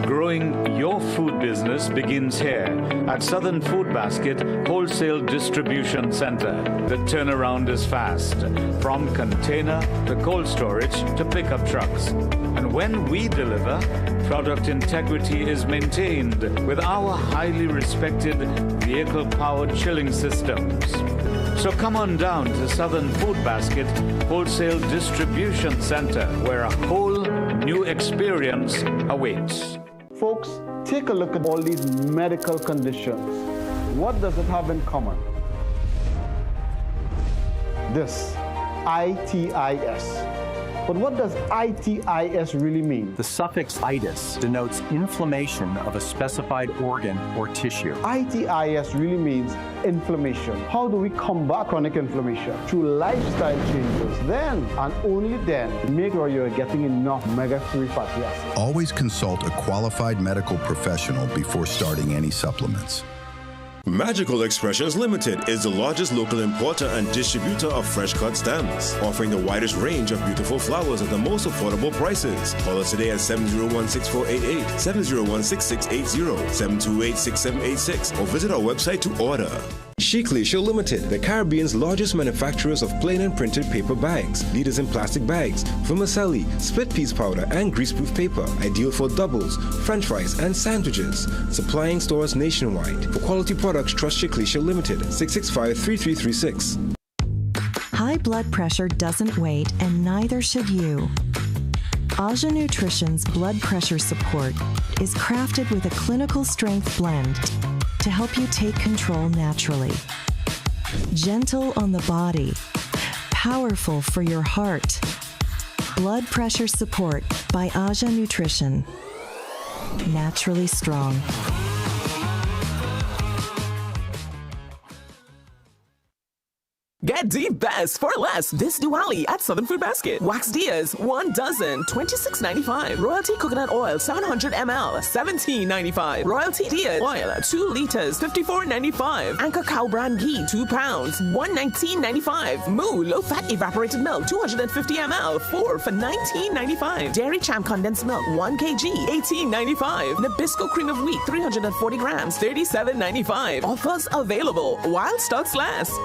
Growing your food business begins here at Southern Food Basket Wholesale Distribution Center. The turnaround is fast, from container to cold storage to pickup trucks. And when we deliver, product integrity is maintained with our highly respected vehicle-powered chilling systems. So come on down to Southern Food Basket Wholesale Distribution Center, where a whole new experience awaits. Folks, take a look at all these medical conditions. What does it have in common? This, ITIS. But what does ITIS really mean? The suffix itis denotes inflammation of a specified organ or tissue. ITIS really means inflammation. How do we combat chronic inflammation? Through lifestyle changes. Then, and only then, make sure you're getting enough omega-3 fatty acids. Always consult a qualified medical professional before starting any supplements. Magical Expressions Limited is the largest local importer and distributor of fresh cut stems, offering the widest range of beautiful flowers at the most affordable prices. Call us today at 701-6488, 701-6680, 728-6786, or visit our website to order. Sheikleisha Limited, the Caribbean's largest manufacturers of plain and printed paper bags, leaders in plastic bags, vermicelli, split piece powder, and greaseproof paper, ideal for doubles, french fries, and sandwiches. Supplying stores nationwide. For quality products, trust Sheikleisha Limited, 665-3336. High blood pressure doesn't wait, and neither should you. Aja Nutrition's blood pressure support is crafted with a clinical strength blend to help you take control naturally. Gentle on the body, powerful for your heart. Blood pressure support by Aja Nutrition. Naturally strong. Get the best for less this Diwali at Southern Food Basket. Wax Diaz, 1 dozen, $26.95. Royalty coconut oil, 700 ml, $17.95. Royalty Diaz oil, 2 liters, $54.95. Anchor Cow Brand Ghee, 2 pounds, $119.95. Moo low-fat evaporated milk, 250 ml, 4 for $19.95. Dairy Champ condensed milk, 1 kg, $18.95. Nabisco cream of wheat, 340 grams, $37.95. Offers available while stocks last.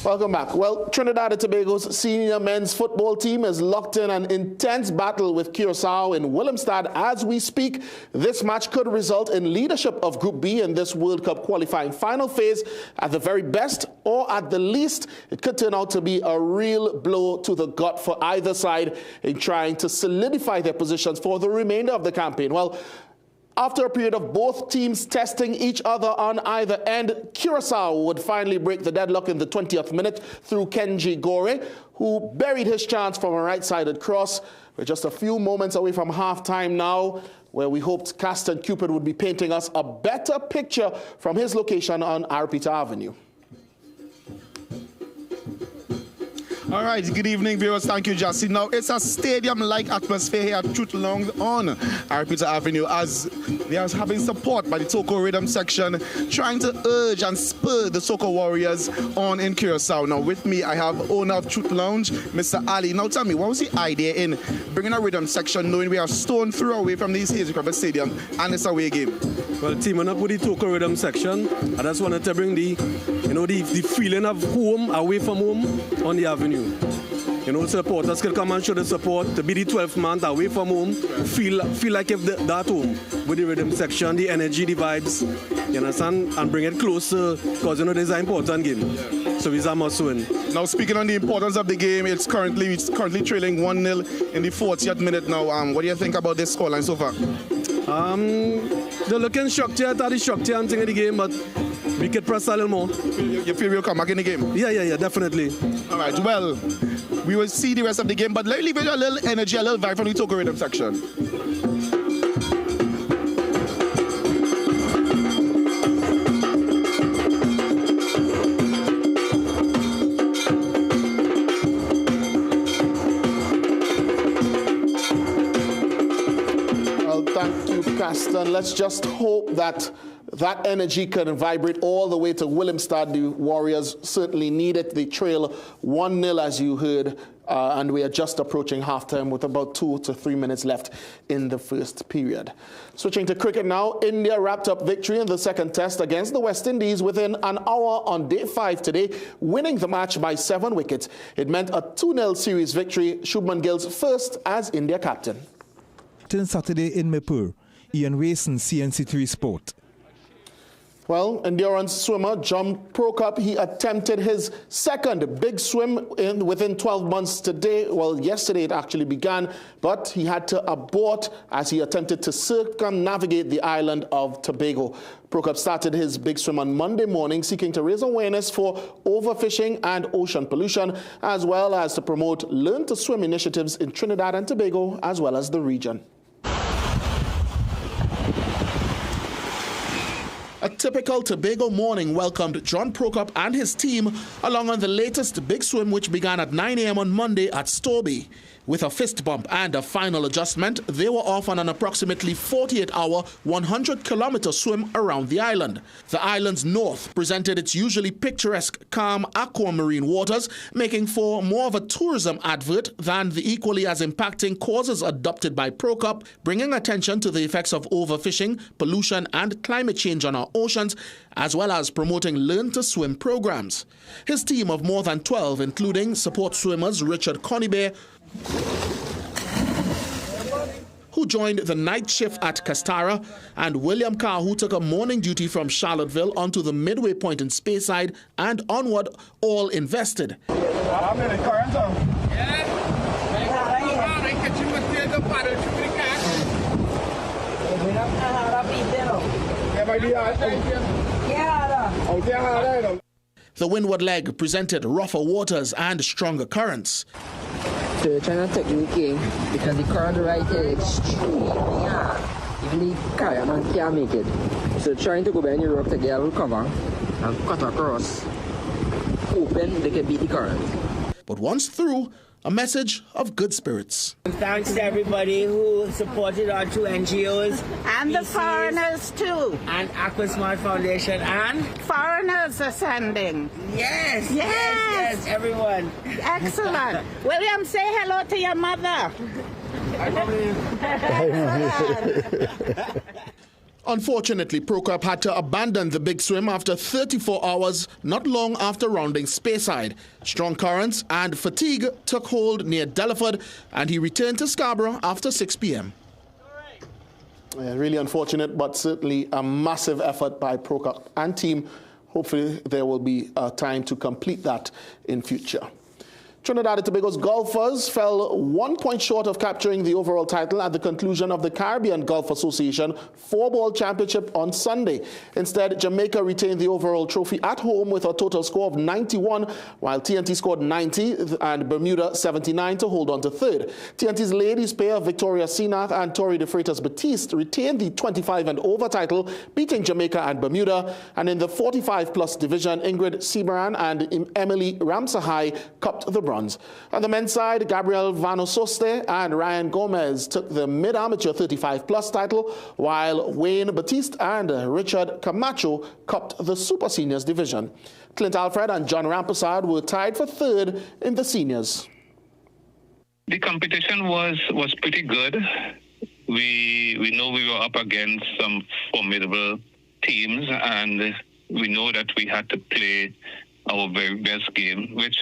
Well, Welcome back. Well, Trinidad and Tobago's senior men's football team is locked in an intense battle with Curaçao in Willemstad as we speak. This match could result in leadership of Group B in this World Cup qualifying final phase. At the very best, or at the least, it could turn out to be a real blow to the gut for either side in trying to solidify their positions for the remainder of the campaign. Well, after a period of both teams testing each other on either end, Curaçao would finally break the deadlock in the 20th minute through Kenji Gore, who buried his chance from a right-sided cross. We're just a few moments away from half-time now, where we hoped Caston Cupid would be painting us a better picture from his location on Arpita Avenue. All right, good evening, viewers. Thank you, Jassy. Now, it's a stadium-like atmosphere here at Truth Lounge on Arpita Avenue as they are having support by the Toko Rhythm section, trying to urge and spur the Soca Warriors on in Curaçao. Now, with me, I have owner of Truth Lounge, Mr. Ali. Now, tell me, what was the idea in bringing a rhythm section, knowing we are stone throw away from these Hazy Crawford Stadium and it's away game? Well, teaming up with the Toko Rhythm section, I just wanted to bring the feeling of home, away from home, on the avenue. Supporters can come and show the support, to be the 12th man away from home, feel like if that home with the rhythm section, the energy, the vibes, you understand, and bring it closer, because this is an important game. So it's a must win. Now, speaking on the importance of the game, it's currently trailing 1-0 in the 40th minute now. What do you think about this scoreline so far? They're looking shocked here, the shocked here and thing in the game, but we could press a little more. You feel we'll come back in the game? Yeah, definitely. All right, well, we will see the rest of the game, but let me leave you a little energy, a little vibe from the Toko Rhythm section. Well, thank you, Caston. Let's just hope that energy can vibrate all the way to Willemstad. The Warriors certainly need it. They trail 1-0, as you heard, and we are just approaching halftime with about 2 to 3 minutes left in the first period. Switching to cricket now, India wrapped up victory in the second test against the West Indies within an hour on day 5 today, winning the match by 7 wickets. It meant a 2-0 series victory, Shubman Gill's first as India captain. Saturday in Mirpur, Ian Rayson, CNC3 Sport. Well, endurance swimmer John Prokop, he attempted his second big swim within 12 months today. Well, yesterday it actually began, but he had to abort as he attempted to circumnavigate the island of Tobago. Prokop started his big swim on Monday morning, seeking to raise awareness for overfishing and ocean pollution, as well as to promote Learn to Swim initiatives in Trinidad and Tobago, as well as the region. A typical Tobago morning welcomed John Prokop and his team along on the latest big swim, which began at 9 a.m. on Monday at Storby. With a fist bump and a final adjustment, they were off on an approximately 48-hour, 100-kilometer swim around the island. The island's north presented its usually picturesque, calm aquamarine waters, making for more of a tourism advert than the equally as impacting causes adopted by Prokop, bringing attention to the effects of overfishing, pollution and climate change on our oceans, as well as promoting Learn to Swim programs. His team of more than 12, including support swimmers Richard Conybeare, who joined the night shift at Castara, and William Carr, who took a morning duty from Charlottesville onto the midway point in Speyside and onward, all invested. The windward leg presented rougher waters and stronger currents. So you're trying to technique because the current right here is extremely hard. Even the kayaman can't make it. So trying to go behind the rock to get a little cover and cut across, hoping they can beat the current. But once through, a message of good spirits. Thanks to everybody who supported our 2 NGOs. And the foreigners too. And Aquasmart Foundation and? Foreigners are sending. Yes, everyone. Excellent. William, say hello to your mother. Unfortunately, Prokop had to abandon the big swim after 34 hours, not long after rounding Speyside. Strong currents and fatigue took hold near Delaford, and he returned to Scarborough after 6 p.m. Yeah, really unfortunate, but certainly a massive effort by Prokop and team. Hopefully there will be time to complete that in future. Trinidad and Tobago's golfers fell 1 point short of capturing the overall title at the conclusion of the Caribbean Golf Association 4-ball championship on Sunday. Instead, Jamaica retained the overall trophy at home with a total score of 91, while TNT scored 90 and Bermuda 79 to hold on to third. TNT's ladies pair Victoria Sinath and Tori de Freitas Batiste retained the 25 and over title, beating Jamaica and Bermuda. And in the 45-plus division, Ingrid Seabaran and Emily Ramsahai cupped the bronze. On the men's side, Gabriel Vanososte and Ryan Gomez took the mid-amateur 35-plus title, while Wayne Batiste and Richard Camacho cupped the super seniors division. Clint Alfred and John Rampasad were tied for third in the seniors. The competition was pretty good. We know we were up against some formidable teams, and we know that we had to play our very best game, which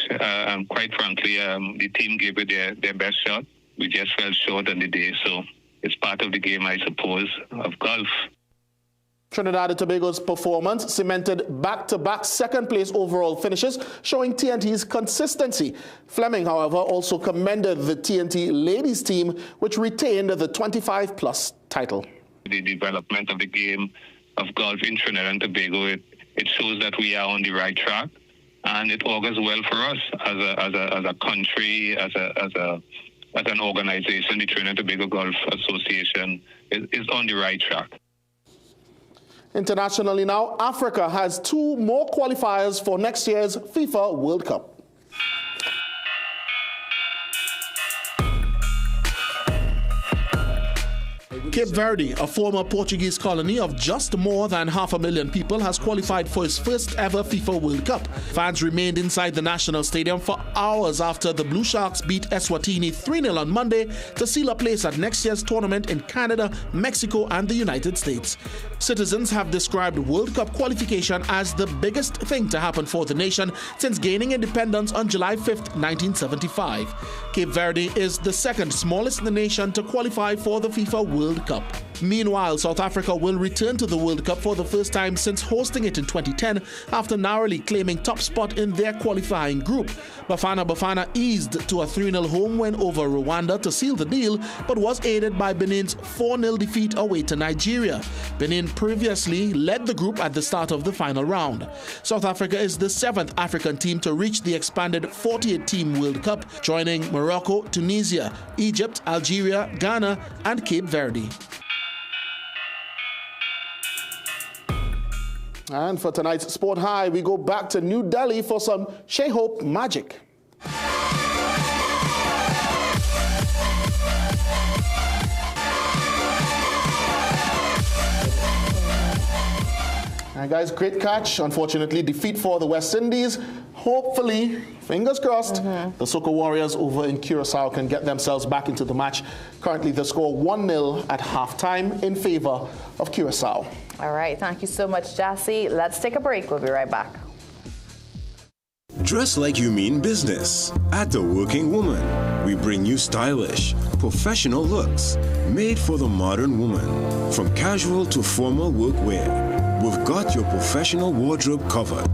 quite frankly, the team gave it their best shot. We just fell short on the day, so it's part of the game, I suppose, of golf. Trinidad and Tobago's performance cemented back-to-back second-place overall finishes, showing TNT's consistency. Fleming, however, also commended the TNT ladies team, which retained the 25-plus title. The development of the game of golf in Trinidad and Tobago, it shows that we are on the right track. And it augurs well for us as a country, as an organization. The Trinidad and Tobago Golf Association is on the right track. Internationally now, Africa has 2 more qualifiers for next year's FIFA World Cup. Cape Verde, a former Portuguese colony of just more than 500,000 people, has qualified for its first ever FIFA World Cup. Fans remained inside the national stadium for hours after the Blue Sharks beat Eswatini 3-0 on Monday to seal a place at next year's tournament in Canada, Mexico and the United States. Citizens have described World Cup qualification as the biggest thing to happen for the nation since gaining independence on July 5, 1975. Cape Verde is the second smallest in the nation to qualify for the FIFA World Cup. Meanwhile, South Africa will return to the World Cup for the first time since hosting it in 2010 after narrowly claiming top spot in their qualifying group. Bafana eased to a 3-0 home win over Rwanda to seal the deal, but was aided by Benin's 4-0 defeat away to Nigeria. Benin previously led the group at the start of the final round. South Africa is the 7th African team to reach the expanded 48-team World Cup, joining Morocco, Tunisia, Egypt, Algeria, Ghana and Cape Verde. And for tonight's Sport High, we go back to New Delhi for some Shea-Hope magic. And guys, great catch. Unfortunately, defeat for the West Indies. Hopefully, fingers crossed, the Soca Warriors over in Curacao can get themselves back into the match. Currently, the score 1-0 at halftime in favor of Curacao. All right, thank you so much, Jassy. Let's take a break. We'll be right back. Dress like you mean business. At The Working Woman, we bring you stylish, professional looks made for the modern woman. From casual to formal workwear, we've got your professional wardrobe covered.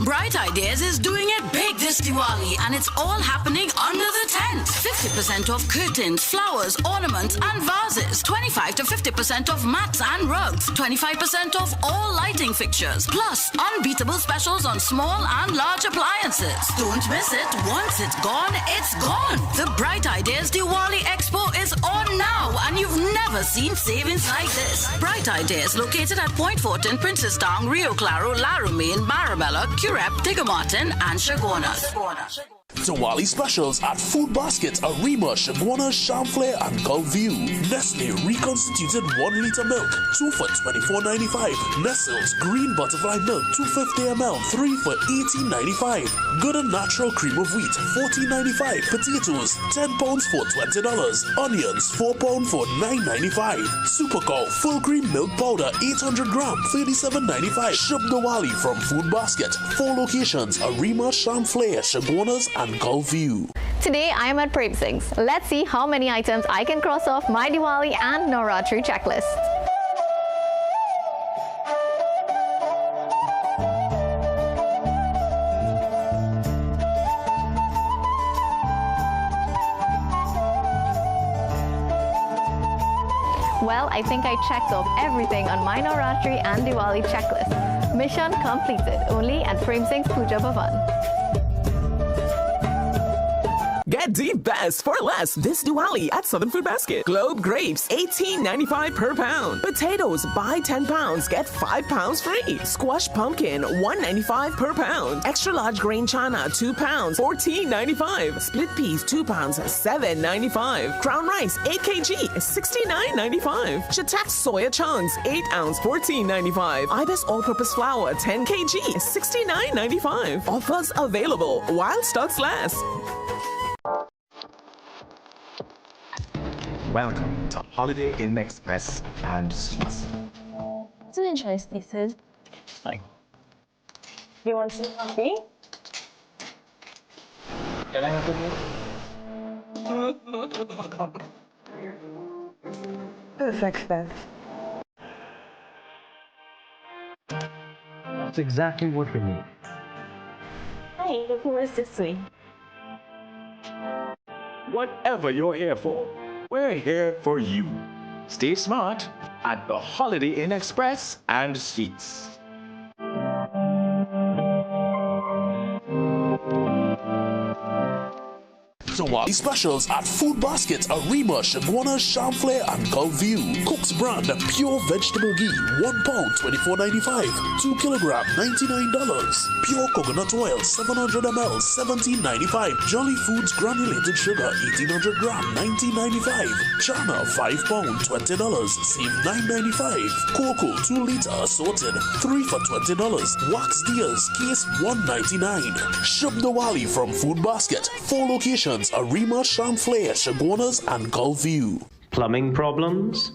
Bright Ideas is doing it big this Diwali, and it's all happening under the tent. 50% off curtains, flowers, ornaments and vases. 25 to 50% off mats and rugs. 25% off all lighting fixtures. Plus, unbeatable specials on small and large appliances. Don't miss it. Once it's gone, it's gone. The Bright Ideas Diwali Expo is on now, and you've never seen savings like this. Bright Ideas, located at Point Fortin, Princestown, Rio Claro, Laramie, Marabella, Curep, Tiggermartin and Shagona. Diwali specials at Food Basket, Arima, Shagwana, Champlain, and Gulfview. Nestle reconstituted 1 liter milk, 2 for $24.95. Nestle's green butterfly milk, 250 ml, 3 for $18.95. Good and natural cream of wheat, $14.95. Potatoes, 10 pounds for $20. Onions, 4 pounds for $9.95. Super Cow full cream milk powder, 800 gram, $37.95. Shub Diwali from Food Basket. 4 locations: Arima, Champlain, Shagwanas, and Gulfview. Today I am at Prem Singh's. Let's see how many items I can cross off my Diwali and Navratri checklist. Well, I think I checked off everything on my Navratri and Diwali checklist. Mission completed, only at Prem Singh's Puja Bhavan. Get the best for less this Diwali at Southern Food Basket. Globe grapes, $18.95 per pound. Potatoes, buy 10 pounds, get 5 pounds free. Squash pumpkin, $1.95 per pound. Extra large grain chana, 2 pounds, $14.95. Split peas, 2 pounds, $7.95. Crown rice, 8 kg, $69.95. Chatak soya chunks, 8 ounce, $14.95. Ibis all-purpose flour, 10 kg, $69.95. Offers available while stocks last. Welcome to Holiday Inn Express and Suites. It's an interesting places. Hi. You want some coffee? Can I have a Perfect then. That's exactly what we need. Hi, who is this way? Whatever you're here for, we're here for you. Stay smart at the Holiday Inn Express and Suites. Diwali specials at Food Basket, Arima, Shagwana, Champlain, and Gulfview. Cook's brand pure vegetable ghee, 1 pound, $24.95. 2 kilogram, $99. Pure coconut oil, 700 ml, $17.95. Jolly Foods granulated sugar, 1800 gram, $19.95. Chana, 5 pound, $20, save $9.95. Cocoa, 2 liter assorted, 3 for $20. Wax deers, case $1.99. Shub Diwali from Food Basket. 4 locations: Arima, Champlain, Shagwanas, and Gulfview. Plumbing problems?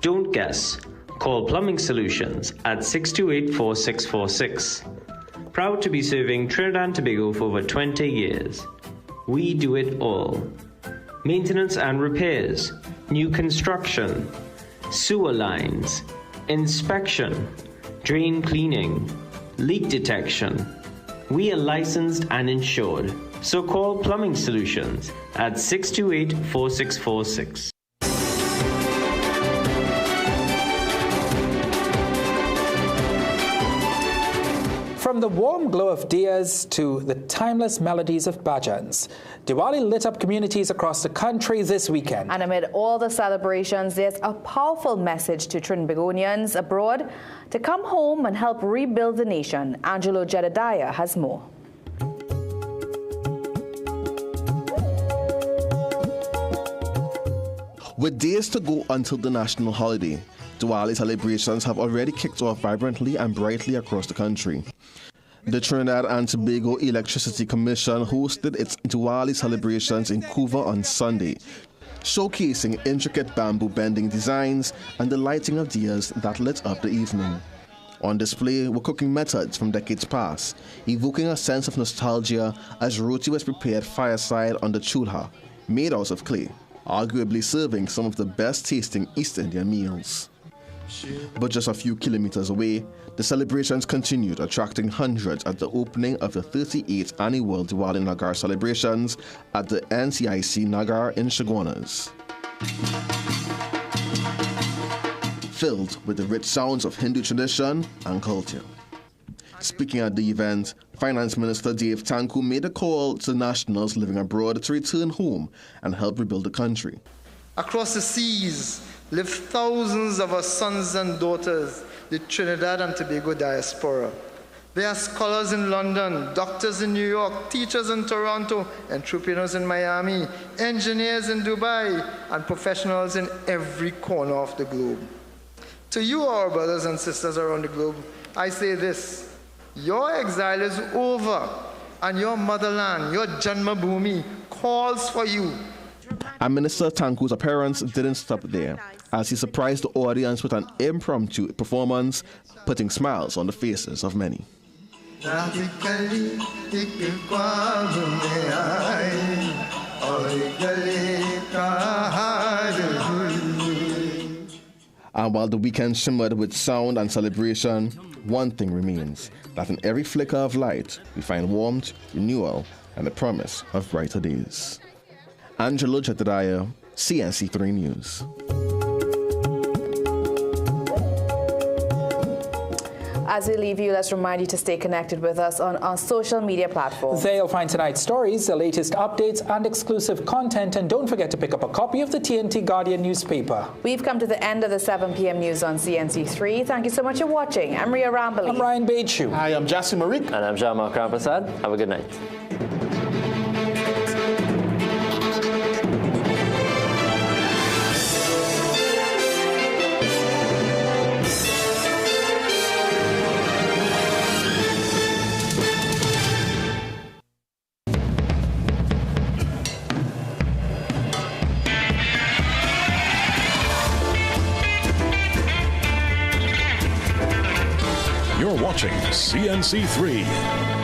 Don't guess. Call Plumbing Solutions at 628-4646. Proud to be serving Trinidad and Tobago for over 20 years. We do it all. Maintenance and repairs, new construction, sewer lines, inspection, drain cleaning, leak detection. We are licensed and insured. So call Plumbing Solutions at 628-4646. From the warm glow of diyas to the timeless melodies of bhajans, Diwali lit up communities across the country this weekend. And amid all the celebrations, there's a powerful message to Trinbagonians abroad to come home and help rebuild the nation. Angelo Jedediah has more. With days to go until the national holiday, Diwali celebrations have already kicked off vibrantly and brightly across the country. The Trinidad and Tobago Electricity Commission hosted its Diwali celebrations in Couva on Sunday, showcasing intricate bamboo bending designs and the lighting of diyas that lit up the evening. On display were cooking methods from decades past, evoking a sense of nostalgia as roti was prepared fireside on the chulha, made out of clay, arguably serving some of the best tasting East Indian meals. But just a few kilometers away, the celebrations continued, attracting hundreds at the opening of the 38th annual Diwali Nagar celebrations at the NCIC Nagar in Shagwanas. Filled with the rich sounds of Hindu tradition and culture. Speaking at the event, Finance Minister Dave Tanku made a call to nationals living abroad to return home and help rebuild the country. Across the seas live thousands of our sons and daughters, the Trinidad and Tobago diaspora. There are scholars in London, doctors in New York, teachers in Toronto, entrepreneurs in Miami, engineers in Dubai, and professionals in every corner of the globe. To you, our brothers and sisters around the globe, I say this: your exile is over, and your motherland, your Janmabhoomi, calls for you. And Minister Tanku's appearance didn't stop there, as he surprised the audience with an impromptu performance, putting smiles on the faces of many. And while the weekend shimmered with sound and celebration, one thing remains, that in every flicker of light, we find warmth, renewal, and the promise of brighter days. Angelo Chetadaya, CNC3 News. As we leave you, let's remind you to stay connected with us on our social media platforms. There you'll find tonight's stories, the latest updates, and exclusive content. And don't forget to pick up a copy of the TNT Guardian newspaper. We've come to the end of the 7 p.m. news on CNC3. Thank you so much for watching. I'm Ria Rambali. I'm Ryan Bechu. I am Jassi Marik. And I'm Jamal Prasad. Have a good night. You're watching CNC3.